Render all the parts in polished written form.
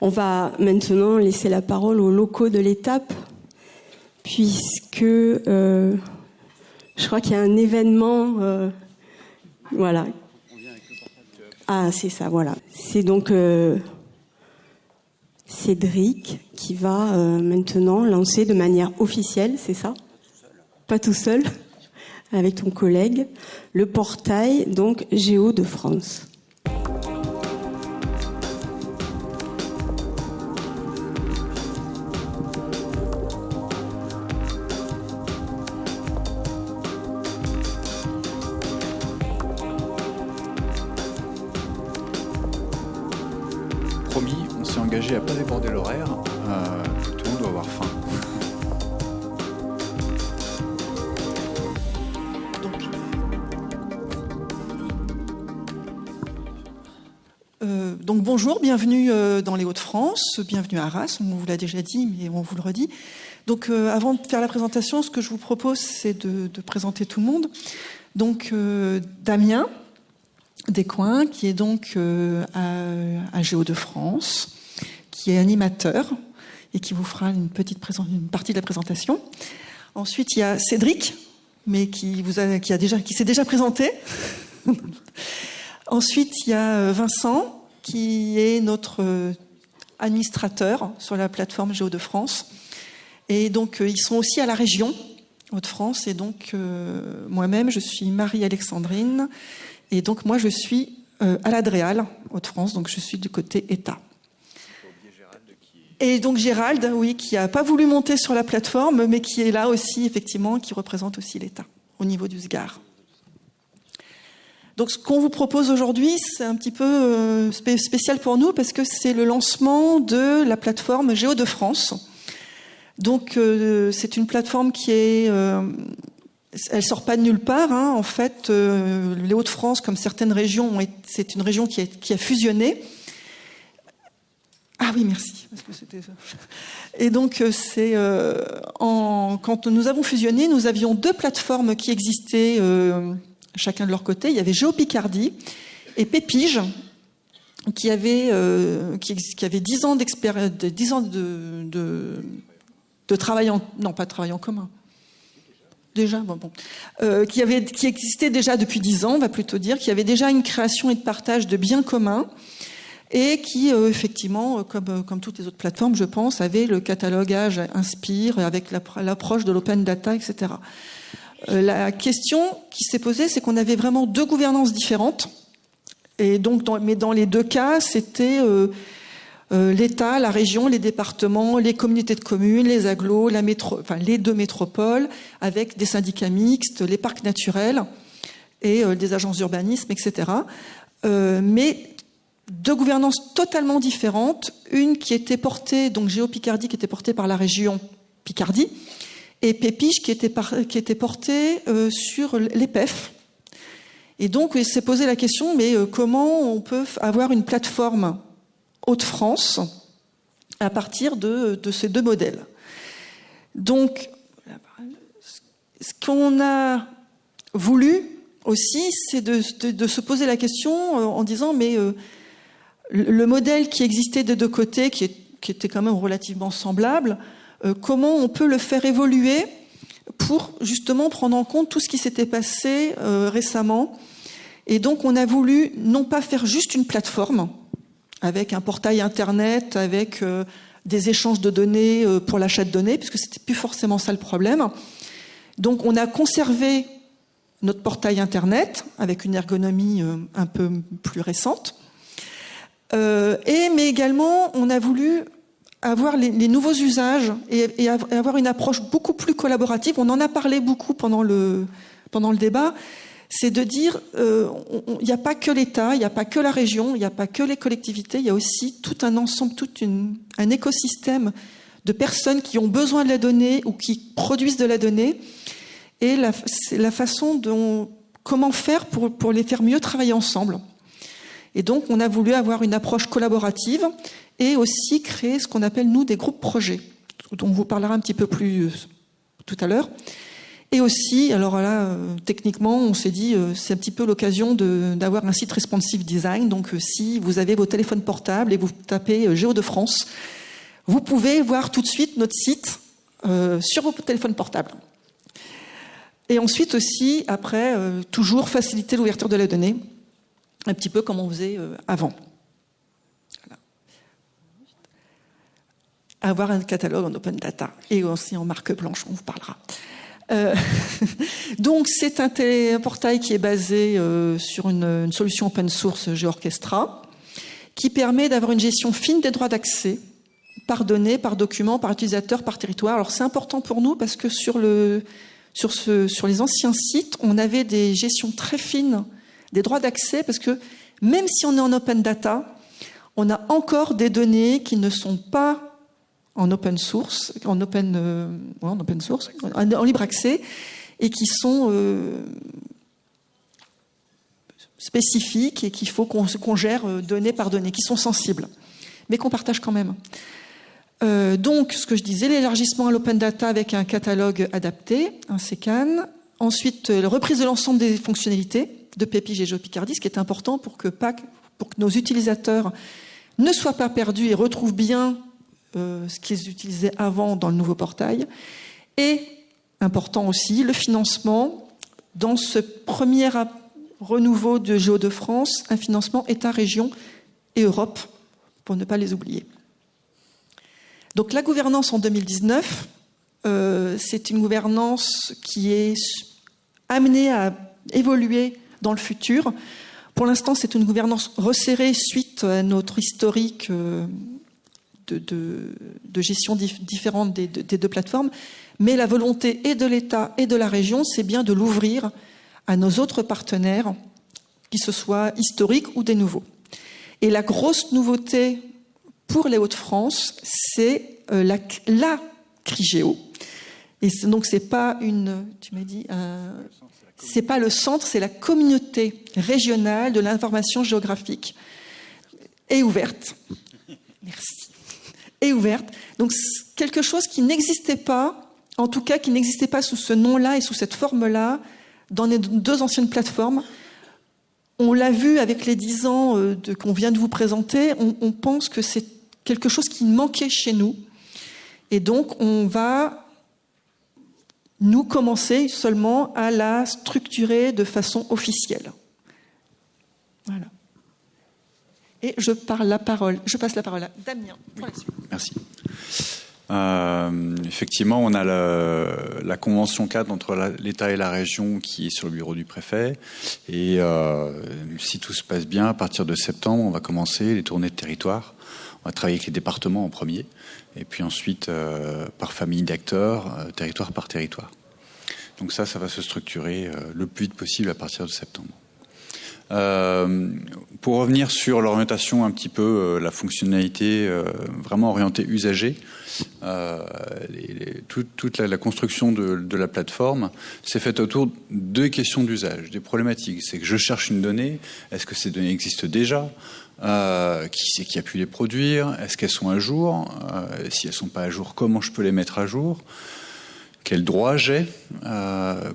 On va maintenant laisser la parole aux locaux de l'étape, puisque je crois qu'il y a un événement. Voilà. Ah, c'est ça, voilà. C'est donc Cédric qui va maintenant lancer de manière officielle, c'est ça ? Pas tout seul, avec ton collègue, le portail donc Géo de France. Promis, on s'est engagé à ne pas déborder l'horaire. Tout le monde doit avoir faim. Donc bonjour, bienvenue dans les Hauts-de-France, bienvenue à Arras, on vous l'a déjà dit, mais on vous le redit. Donc avant de faire la présentation, ce que je vous propose, c'est de présenter tout le monde. Donc Damien Descoings, qui est donc à Géo de France, qui est animateur et qui vous fera une partie de la présentation. Ensuite, il y a Cédric, mais qui s'est déjà présenté. Ensuite, il y a Vincent, qui est notre administrateur sur la plateforme Géo de France. Et donc, ils sont aussi à la région Hauts-de-France. Et donc, moi-même, je suis Marie-Alexandrine. Et donc, moi, je suis à la Dréal, Hauts-de-France. Donc, je suis du côté État. Et donc, Gérald, oui, qui n'a pas voulu monter sur la plateforme, mais qui est là aussi, effectivement, qui représente aussi l'État au niveau du SGAR. Donc, ce qu'on vous propose aujourd'hui, c'est un petit peu spécial pour nous parce que c'est le lancement de la plateforme Géo de France. Donc, c'est une plateforme qui est... elle sort pas de nulle part. Hein. En fait, les Hauts-de-France, comme certaines régions, c'est une région qui a fusionné. Ah oui, merci. Parce que c'était ça. Et donc, quand nous avons fusionné, nous avions deux plateformes qui existaient... chacun de leur côté. Il y avait Géopicardie et Pépige, qui avait 10 ans d'expérience, 10 ans de travail non, pas de travail en commun. Déjà, qui existait déjà depuis 10 ans, on va plutôt dire, qui avait déjà une création et de partage de biens communs, et qui, effectivement, comme toutes les autres plateformes, je pense, avait le catalogage Inspire, avec l'approche de l'open data, etc. La question qui s'est posée, c'est qu'on avait vraiment deux gouvernances différentes. Et donc, mais dans les deux cas, c'était l'État, la région, les départements, les communautés de communes, les agglos, les deux métropoles, avec des syndicats mixtes, les parcs naturels et des agences d'urbanisme, etc. Mais deux gouvernances totalement différentes. Une qui était portée, donc Géopicardie, qui était portée par la région Picardie, et Pépige qui était porté sur l'EPEF. Et donc, il s'est posé la question, mais comment on peut avoir une plateforme Hauts-de-France à partir de ces deux modèles. Donc, ce qu'on a voulu aussi, c'est de se poser la question en disant, mais le modèle qui existait des deux côtés, qui était quand même relativement semblable, comment on peut le faire évoluer pour justement prendre en compte tout ce qui s'était passé récemment. Et donc on a voulu non pas faire juste une plateforme avec un portail internet, avec des échanges de données pour l'achat de données, puisque c'était plus forcément ça le problème. Donc on a conservé notre portail internet avec une ergonomie un peu plus récente. Mais également on a voulu avoir les nouveaux usages et avoir une approche beaucoup plus collaborative. On en a parlé beaucoup pendant le débat. C'est de dire, il n'y a pas que l'État, il n'y a pas que la région, il n'y a pas que les collectivités, il y a aussi tout un ensemble, un écosystème de personnes qui ont besoin de la donnée ou qui produisent de la donnée. Et la façon comment faire pour les faire mieux travailler ensemble. Et donc, on a voulu avoir une approche collaborative et aussi créer ce qu'on appelle, nous, des groupes projets, dont on vous parlera un petit peu plus tout à l'heure. Et aussi, alors là, techniquement, on s'est dit, c'est un petit peu l'occasion d'avoir un site responsive design. Donc, si vous avez vos téléphones portables et vous tapez Géo de France, vous pouvez voir tout de suite notre site sur vos téléphones portables. Et ensuite aussi, après, toujours faciliter l'ouverture de la donnée, un petit peu comme on faisait avant. Voilà. Avoir un catalogue en open data et aussi en marque blanche, on vous parlera. Donc c'est un portail qui est basé sur une solution open source GeoOrchestra qui permet d'avoir une gestion fine des droits d'accès par données, par document, par utilisateur, par territoire. Alors c'est important pour nous parce que sur les anciens sites, on avait des gestions très fines des droits d'accès parce que même si on est en open data, on a encore des données qui ne sont pas en open source, en libre accès, et qui sont spécifiques et qu'il faut qu'on gère donnée par donnée, qui sont sensibles, mais qu'on partage quand même. Donc, ce que je disais, l'élargissement à l'open data avec un catalogue adapté, un CCAN. Ensuite, la reprise de l'ensemble des fonctionnalités de Pépige et GeoPicardie, ce qui est important pour que nos utilisateurs ne soient pas perdus et retrouvent bien ce qu'ils utilisaient avant dans le nouveau portail. Et, important aussi, le financement. Dans ce premier renouveau de Géo de France, un financement État, région et Europe, pour ne pas les oublier. Donc la gouvernance en 2019, c'est une gouvernance qui est amenée à évoluer dans le futur. Pour l'instant, c'est une gouvernance resserrée suite à notre historique de gestion différente des deux plateformes, mais la volonté et de l'État et de la région, c'est bien de l'ouvrir à nos autres partenaires, qu'ils se soient historiques ou des nouveaux. Et la grosse nouveauté pour les Hauts-de-France, c'est la CRIGéo. Et donc c'est pas c'est pas le centre, c'est la communauté régionale de l'information géographique et ouverte. Merci. Et ouverte. Donc quelque chose qui n'existait pas, en tout cas qui n'existait pas sous ce nom-là et sous cette forme-là dans les deux anciennes plateformes. On l'a vu avec les 10 ans qu'on vient de vous présenter, on pense que c'est quelque chose qui manquait chez nous. Et donc on va nous commencer seulement à la structurer de façon officielle. Voilà. Et je passe la parole à Damien pour la suite. Merci. Effectivement, on a la convention cadre entre l'État et la région qui est sur le bureau du préfet. Et si tout se passe bien, à partir de septembre, on va commencer les tournées de territoire. On va travailler avec les départements en premier, et puis ensuite par famille d'acteurs, territoire par territoire. Donc ça va se structurer le plus vite possible à partir de septembre. Pour revenir sur l'orientation un petit peu, la fonctionnalité vraiment orientée usager, toute la construction de la plateforme s'est faite autour de deux questions d'usage, des problématiques. C'est que je cherche une donnée, est-ce que ces données existent déjà ? Qui c'est qui a pu les produire? Est-ce qu'elles sont à jour? Si elles ne sont pas à jour, comment je peux les mettre à jour? Quels droits j'ai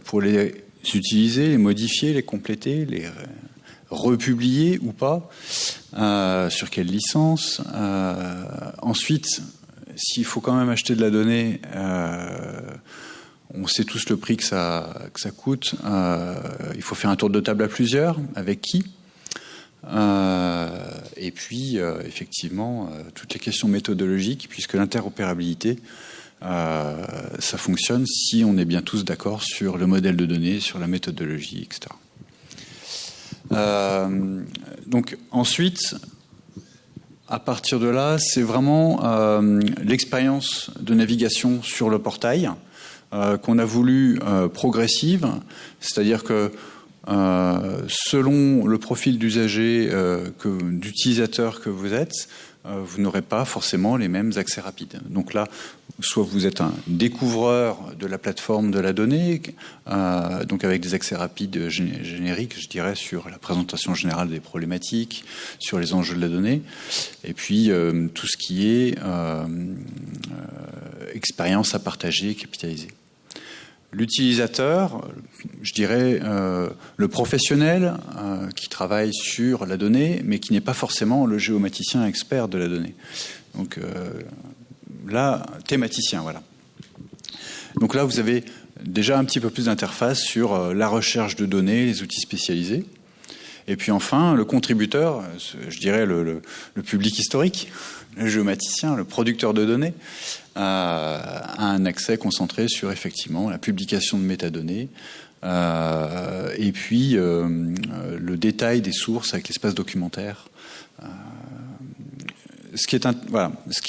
pour les utiliser, les modifier, les compléter, les republier ou pas? Sur quelle licence? Ensuite, s'il faut quand même acheter de la donnée, on sait tous le prix que ça coûte. Il faut faire un tour de table à plusieurs. Avec qui? Et puis, effectivement, toutes les questions méthodologiques, puisque l'interopérabilité, ça fonctionne si on est bien tous d'accord sur le modèle de données, sur la méthodologie, etc. Donc, ensuite, à partir de là, c'est vraiment l'expérience de navigation sur le portail qu'on a voulu progressive, c'est-à-dire que selon le profil d'usager, d'utilisateur que vous êtes, vous n'aurez pas forcément les mêmes accès rapides. Donc là, soit vous êtes un découvreur de la plateforme de la donnée, donc avec des accès rapides génériques, je dirais, sur la présentation générale des problématiques, sur les enjeux de la donnée, et puis tout ce qui est expérience à partager et capitaliser. l'utilisateur, je dirais le professionnel qui travaille sur la donnée, mais qui n'est pas forcément le géomaticien expert de la donnée. Donc là, thématicien, voilà. Donc là, vous avez déjà un petit peu plus d'interface sur la recherche de données, les outils spécialisés. Et puis enfin, le contributeur, je dirais le public historique, le géomaticien, le producteur de données, a un accès concentré sur effectivement la publication de métadonnées et puis le détail des sources avec l'espace documentaire. Ce qui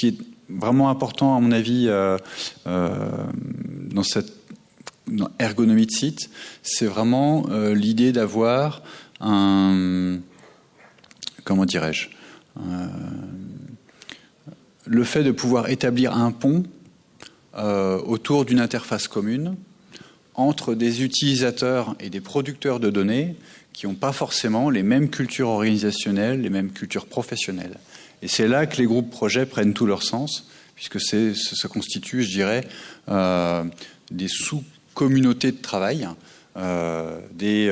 est vraiment important à mon avis dans cette ergonomie de site, c'est vraiment l'idée d'avoir comment dirais-je, le fait de pouvoir établir un pont autour d'une interface commune entre des utilisateurs et des producteurs de données qui n'ont pas forcément les mêmes cultures organisationnelles, les mêmes cultures professionnelles. Et c'est là que les groupes projets prennent tout leur sens, puisque ça constitue, je dirais, des sous-communautés de travail, des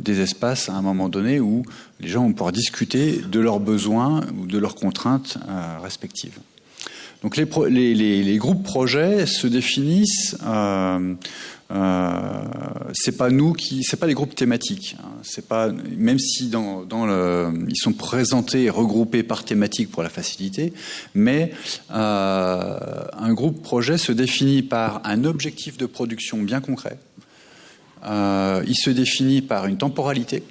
espaces à un moment donné où les gens vont pouvoir discuter de leurs besoins ou de leurs contraintes respectives. Donc les groupes projets se définissent, c'est pas des groupes thématiques, hein, c'est pas, même si ils sont présentés et regroupés par thématique pour la facilité, mais un groupe projet se définit par un objectif de production bien concret. Il se définit par une temporalité.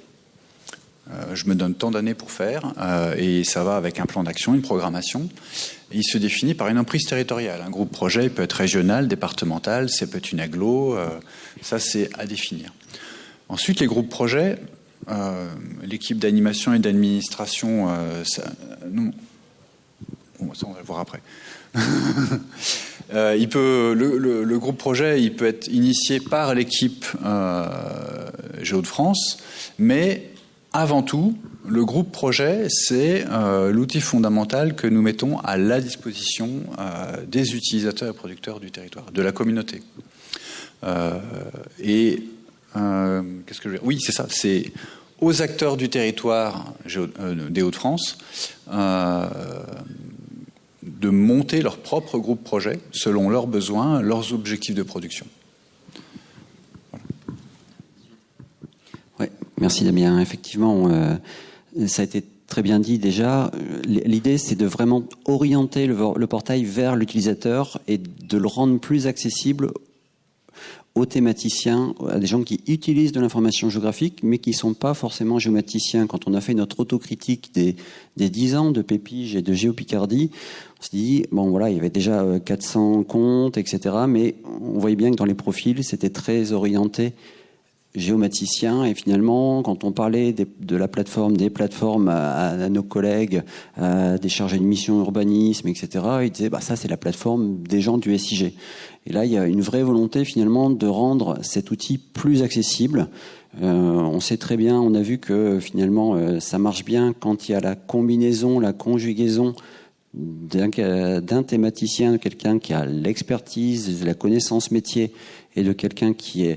Je me donne tant d'années pour faire, et ça va avec un plan d'action, une programmation. Et il se définit par une emprise territoriale. Un groupe projet il peut être régional, départemental, ça peut être une agglo, ça c'est à définir. Ensuite, les groupes projets, l'équipe d'animation et d'administration, ça on va le voir après. Le groupe projet, il peut être initié par l'équipe Géo de France, mais avant tout, le groupe projet, c'est l'outil fondamental que nous mettons à la disposition des utilisateurs et producteurs du territoire, de la communauté. Qu'est-ce que je veux dire ? Oui, c'est ça. C'est aux acteurs du territoire des Hauts-de-France de monter leur propre groupe projet selon leurs besoins, leurs objectifs de production. Oui, merci Damien. Effectivement, ça a été très bien dit déjà. L'idée, c'est de vraiment orienter le portail vers l'utilisateur et de le rendre plus accessible aux thématiciens, à des gens qui utilisent de l'information géographique, mais qui ne sont pas forcément géomaticiens. Quand on a fait notre autocritique des 10 ans de Pépige et de Géopicardie, on s'est dit, bon voilà, il y avait déjà 400 comptes, etc. Mais on voyait bien que dans les profils, c'était très orienté géomaticien, et finalement, quand on parlait de la plateforme, des plateformes à nos collègues, des chargés de mission urbanisme, etc., ils disaient, ça c'est la plateforme des gens du SIG. Et là, il y a une vraie volonté finalement de rendre cet outil plus accessible. On sait très bien, on a vu que finalement, ça marche bien quand il y a la combinaison, la conjugaison d'un thématicien, de quelqu'un qui a l'expertise, la connaissance métier, et de quelqu'un qui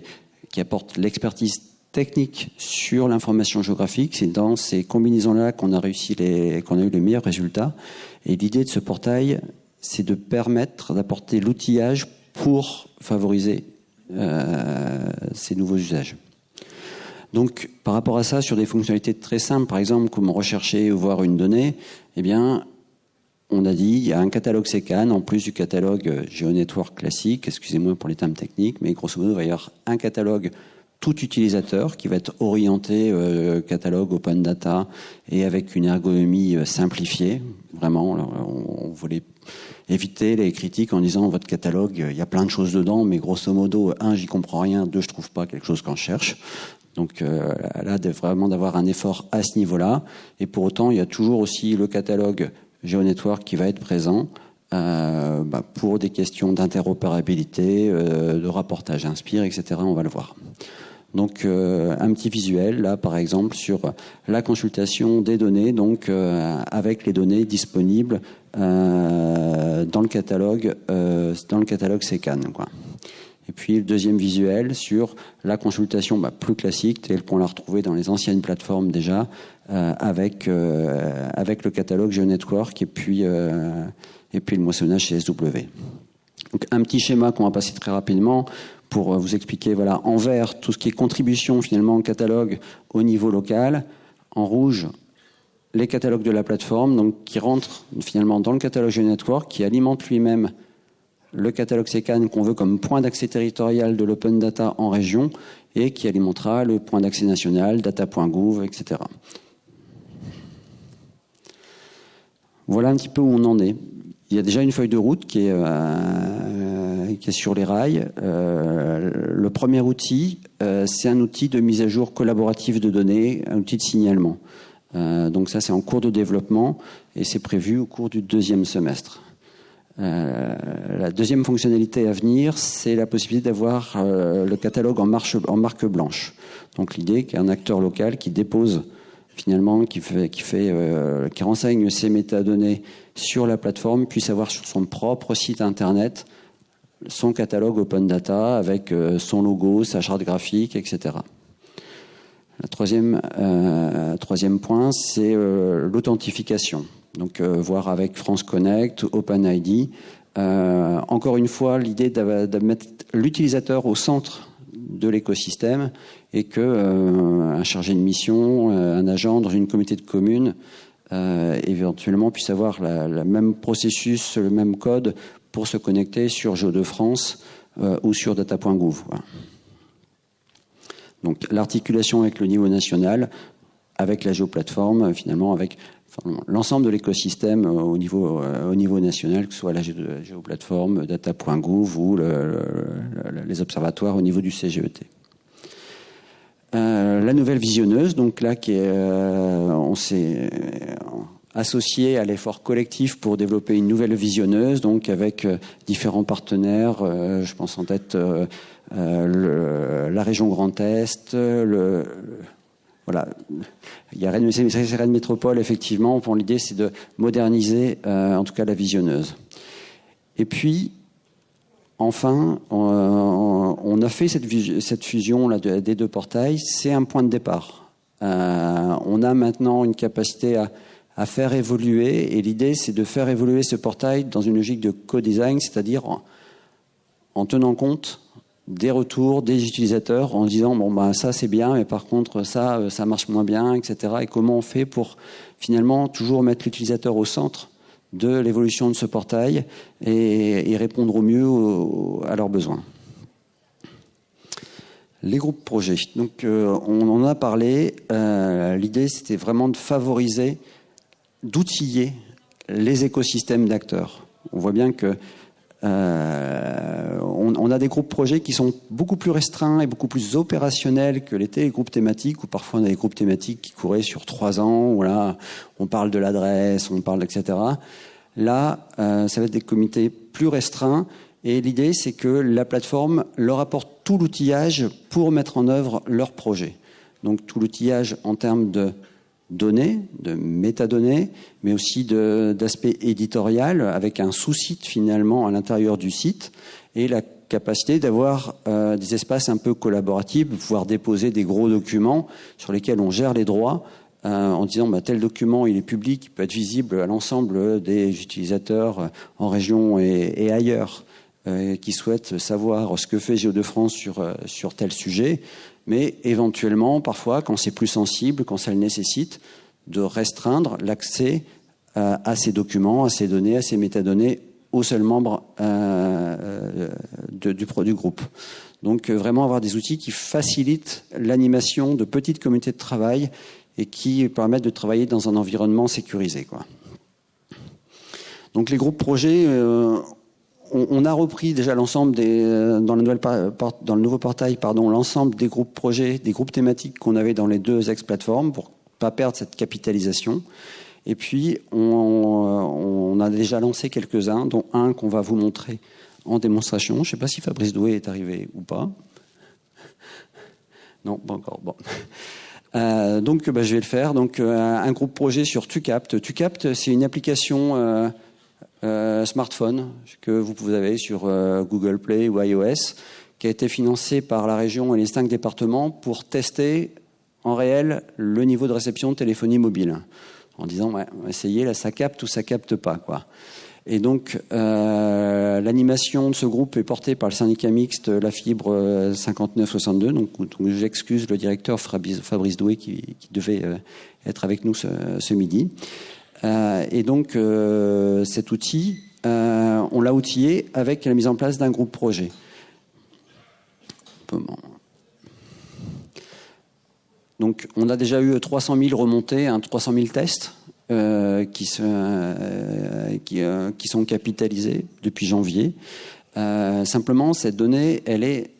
apporte l'expertise technique sur l'information géographique. C'est dans ces combinaisons-là qu'on a eu les meilleurs résultats. Et l'idée de ce portail, c'est de permettre d'apporter l'outillage pour favoriser ces nouveaux usages. Donc, par rapport à ça, sur des fonctionnalités très simples, par exemple, comme rechercher ou voir une donnée, eh bien, on a dit, il y a un catalogue SECAN, en plus du catalogue GeoNetwork classique, excusez-moi pour les termes techniques, mais grosso modo, il va y avoir un catalogue tout utilisateur qui va être orienté catalogue open data et avec une ergonomie simplifiée. Vraiment, on voulait éviter les critiques en disant votre catalogue, il y a plein de choses dedans, mais grosso modo, 1, j'y comprends rien, 2, je trouve pas quelque chose quand je cherche. Donc là, vraiment d'avoir un effort à ce niveau-là. Et pour autant, il y a toujours aussi le catalogue GeoNetwork qui va être présent pour des questions d'interopérabilité, de rapportage Inspire, etc. On va le voir. Donc un petit visuel là par exemple sur la consultation des données, donc avec les données disponibles dans le catalogue SECAN, quoi. Et puis le deuxième visuel sur la consultation plus classique, telle qu'on l'a retrouvée dans les anciennes plateformes déjà, avec le catalogue GeoNetwork et puis le moissonnage CSW. Donc un petit schéma qu'on va passer très rapidement pour vous expliquer, voilà, en vert, tout ce qui est contribution finalement au catalogue au niveau local, en rouge, les catalogues de la plateforme, donc qui rentrent finalement dans le catalogue GeoNetwork, qui alimente lui-même le catalogue SECAN qu'on veut comme point d'accès territorial de l'open data en région et qui alimentera le point d'accès national, data.gouv, etc. Voilà un petit peu où on en est. Il y a déjà une feuille de route qui est sur les rails. Le premier outil, c'est un outil de mise à jour collaborative de données, un outil de signalement. Donc ça, c'est en cours de développement et c'est prévu au cours du deuxième semestre. La deuxième fonctionnalité à venir, c'est la possibilité d'avoir le catalogue en marque blanche. Donc l'idée qu'un acteur local qui dépose finalement, qui renseigne ses métadonnées sur la plateforme puisse avoir sur son propre site internet son catalogue open data avec son logo, sa charte graphique, etc. Le troisième point, c'est l'authentification. Donc, voir avec France Connect, OpenID. Encore une fois, l'idée de mettre l'utilisateur au centre de l'écosystème et un chargé de mission, un agent dans une communauté de communes, éventuellement puisse avoir le même processus, le même code pour se connecter sur Géo-de-France ou sur data.gouv. Voilà. Donc l'articulation avec le niveau national, avec la géoplateforme, finalement avec l'ensemble de l'écosystème au niveau national, que ce soit la géoplateforme, data.gouv ou les observatoires au niveau du CGET. La nouvelle visionneuse, donc là, on s'est associé à l'effort collectif pour développer une nouvelle visionneuse, donc avec différents partenaires. Je pense en tête la région Grand Est, voilà. Il y a Rennes Métropole, effectivement. Pour l'idée, c'est de moderniser, en tout cas, la visionneuse. Et puis, enfin, on a fait cette fusion là des deux portails. C'est un point de départ. On a maintenant une capacité à faire évoluer, et l'idée, c'est de faire évoluer ce portail dans une logique de co-design, c'est-à-dire en tenant compte des retours des utilisateurs, en disant ça c'est bien, mais par contre ça marche moins bien, etc. Et comment on fait pour finalement toujours mettre l'utilisateur au centre de l'évolution de ce portail et répondre au mieux à leurs besoins. Les groupes projets. Donc on en a parlé. L'idée, c'était vraiment de favoriser, d'outiller les écosystèmes d'acteurs. On voit bien que on a des groupes projets qui sont beaucoup plus restreints et beaucoup plus opérationnels que l'étaient les groupes thématiques, où parfois on a des groupes thématiques qui couraient sur 3 ans, où là on parle de l'adresse, on parle etc. Là, ça va être des comités plus restreints, et l'idée c'est que la plateforme leur apporte tout l'outillage pour mettre en œuvre leur projet. Donc tout l'outillage en termes de données, de métadonnées, mais aussi d'aspect éditorial, avec un sous-site finalement à l'intérieur du site, et la capacité d'avoir des espaces un peu collaboratifs, de pouvoir déposer des gros documents sur lesquels on gère les droits, en disant tel document il est public, il peut être visible à l'ensemble des utilisateurs en région et ailleurs, qui souhaitent savoir ce que fait Géo-de-France sur tel sujet. Mais éventuellement, parfois, quand c'est plus sensible, quand ça le nécessite, de restreindre l'accès à ces documents, à ces données, à ces métadonnées aux seuls membres du groupe. Donc vraiment avoir des outils qui facilitent l'animation de petites communautés de travail et qui permettent de travailler dans un environnement sécurisé, quoi. Donc les groupes projets... On a repris déjà l'ensemble dans le nouveau portail, l'ensemble des groupes projets, des groupes thématiques qu'on avait dans les deux ex-plateformes pour pas perdre cette capitalisation. Et puis, on a déjà lancé quelques-uns, dont un qu'on va vous montrer en démonstration. Je ne sais pas si Fabrice Doué est arrivé ou pas. Non, pas encore. Bon. Donc, je vais le faire. Donc, un groupe projet sur TuCapt. TuCapt, c'est une application... smartphone que vous avez sur Google Play ou iOS, qui a été financé par la région et les 5 départements pour tester en réel le niveau de réception de téléphonie mobile, en disant ouais, on va essayer, là ça capte ou ça capte pas, quoi. Et donc l'animation de ce groupe est portée par le syndicat mixte La Fibre 5962. Donc j'excuse le directeur Fabrice Doué qui devait être avec nous ce midi. Et donc cet outil, on l'a outillé avec la mise en place d'un groupe projet. Donc on a déjà eu 300 000 remontées, 300 000 tests qui sont capitalisés depuis janvier. Simplement, cette donnée, elle est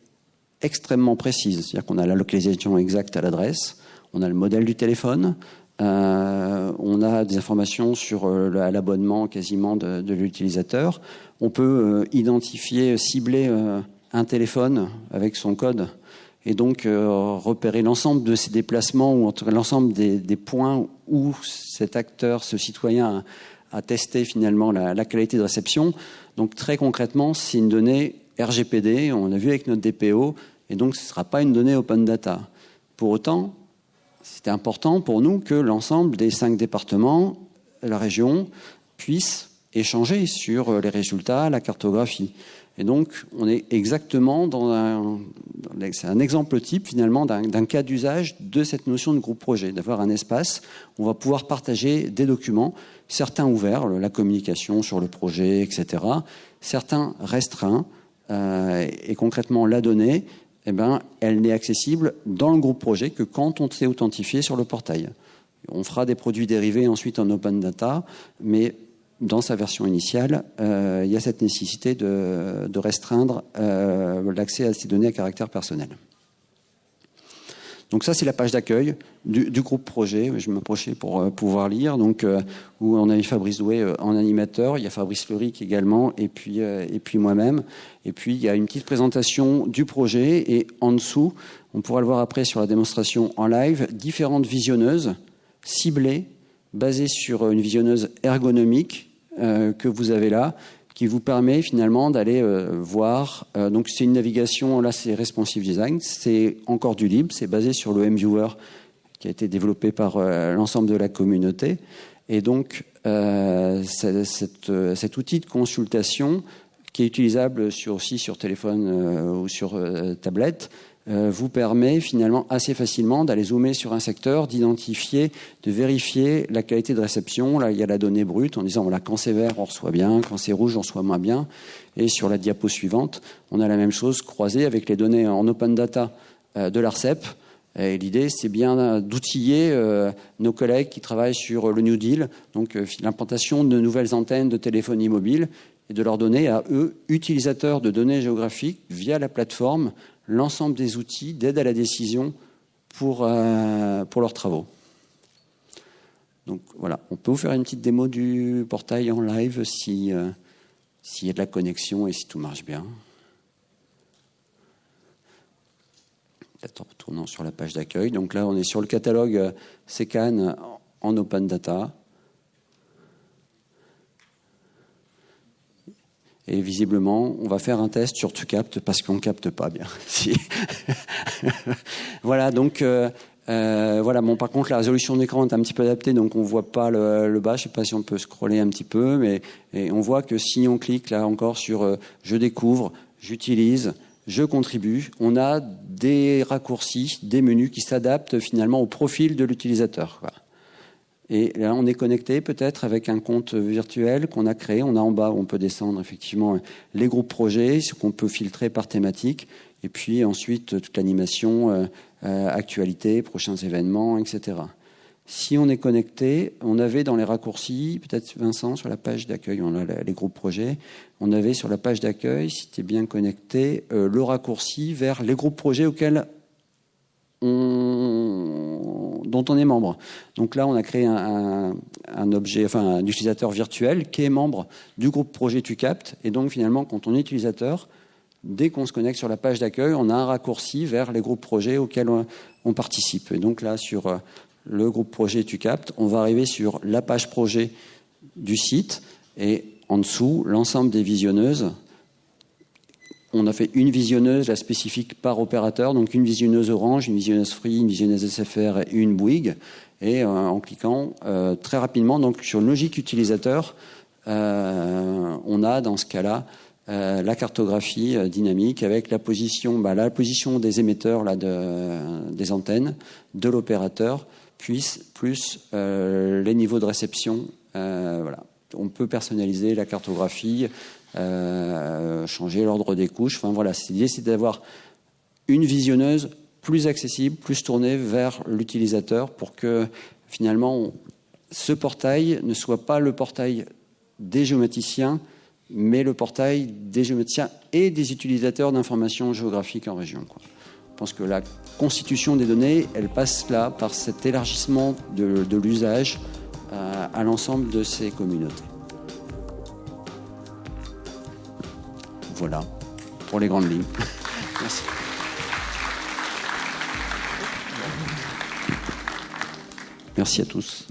extrêmement précise. C'est-à-dire qu'on a la localisation exacte à l'adresse, on a le modèle du téléphone, on a des informations sur l'abonnement quasiment de l'utilisateur. On peut identifier, cibler un téléphone avec son code et donc repérer l'ensemble de ses déplacements ou en tout cas l'ensemble des points où cet acteur, ce citoyen a testé finalement la qualité de réception. Donc très concrètement, c'est une donnée RGPD, on a vu avec notre DPO, et donc ce ne sera pas une donnée open data. Pour autant, c'était important pour nous que l'ensemble des 5 départements, la région, puissent échanger sur les résultats, la cartographie. Et donc, on est exactement c'est un exemple type finalement d'un cas d'usage de cette notion de groupe projet, d'avoir un espace où on va pouvoir partager des documents, certains ouverts, la communication sur le projet, etc., certains restreints, et concrètement la donnée, elle n'est accessible dans le groupe projet que quand on s'est authentifié sur le portail. On fera des produits dérivés ensuite en open data, mais dans sa version initiale, il y a cette nécessité de restreindre l'accès à ces données à caractère personnel. Donc ça, c'est la page d'accueil du groupe projet. Je vais m'approcher pour pouvoir lire. Donc, où on a eu Fabrice Doué en animateur, il y a Fabrice Fleuric également, et puis moi-même. Et puis, il y a une petite présentation du projet. Et en dessous, on pourra le voir après sur la démonstration en live, différentes visionneuses ciblées, basées sur une visionneuse ergonomique que vous avez là, qui vous permet finalement d'aller voir. Donc c'est une navigation, là c'est responsive design, c'est encore du libre, c'est basé sur le MViewer qui a été développé par l'ensemble de la communauté. Et donc cet outil de consultation qui est utilisable aussi sur téléphone ou sur tablette, vous permet finalement assez facilement d'aller zoomer sur un secteur, d'identifier, de vérifier la qualité de réception. Là, il y a la donnée brute en disant voilà, quand c'est vert, on reçoit bien, quand c'est rouge, on reçoit moins bien. Et sur la diapo suivante, on a la même chose croisée avec les données en open data de l'ARCEP. Et l'idée, c'est bien d'outiller nos collègues qui travaillent sur le New Deal, donc l'implantation de nouvelles antennes de téléphonie mobile, et de leur donner à eux, utilisateurs de données géographiques, via la plateforme, l'ensemble des outils d'aide à la décision pour leurs travaux. Donc voilà, on peut vous faire une petite démo du portail en live s'il y a de la connexion et si tout marche bien. Peut-être en retournant sur la page d'accueil. Donc là, on est sur le catalogue SECAN en open data. Et visiblement, on va faire un test sur tu captes parce qu'on ne capte pas bien. Voilà, donc voilà. Bon, par contre, la résolution d'écran est un petit peu adaptée, donc on ne voit pas le bas. Je ne sais pas si on peut scroller un petit peu, mais on voit que si on clique là encore sur je découvre, j'utilise, je contribue, on a des raccourcis, des menus qui s'adaptent finalement au profil de l'utilisateur, quoi. Et là, on est connecté peut-être avec un compte virtuel qu'on a créé. On a en bas où on peut descendre effectivement les groupes projets, ce qu'on peut filtrer par thématique. Et puis ensuite, toute l'animation, actualité, prochains événements, etc. Si on est connecté, on avait dans les raccourcis, peut-être Vincent, sur la page d'accueil, on a les groupes projets, on avait sur la page d'accueil, si tu es bien connecté, le raccourci vers les groupes projets auxquels dont on est membre. Donc là, on a créé un utilisateur virtuel qui est membre du groupe projet Tu captes. Et donc, finalement, quand on est utilisateur, dès qu'on se connecte sur la page d'accueil, on a un raccourci vers les groupes projets auxquels on participe. Et donc là, sur le groupe projet Tu captes, on va arriver sur la page projet du site. Et en dessous, l'ensemble des visionneuses on a fait une visionneuse, la spécifique par opérateur, donc une visionneuse Orange, une visionneuse Free, une visionneuse SFR et une Bouygues. Et en cliquant très rapidement, donc sur logique utilisateur, on a dans ce cas-là la cartographie dynamique avec la position des émetteurs là, des antennes, de l'opérateur, plus les niveaux de réception. Voilà. On peut personnaliser la cartographie, changer l'ordre des couches. Enfin voilà, l'idée c'est d'avoir une visionneuse plus accessible, plus tournée vers l'utilisateur pour que finalement ce portail ne soit pas le portail des géomaticiens, mais le portail des géomaticiens et des utilisateurs d'informations géographiques en région, quoi. Je pense que la constitution des données, elle passe là par cet élargissement de l'usage à l'ensemble de ces communautés. Voilà, pour les grandes lignes. Merci. Merci à tous.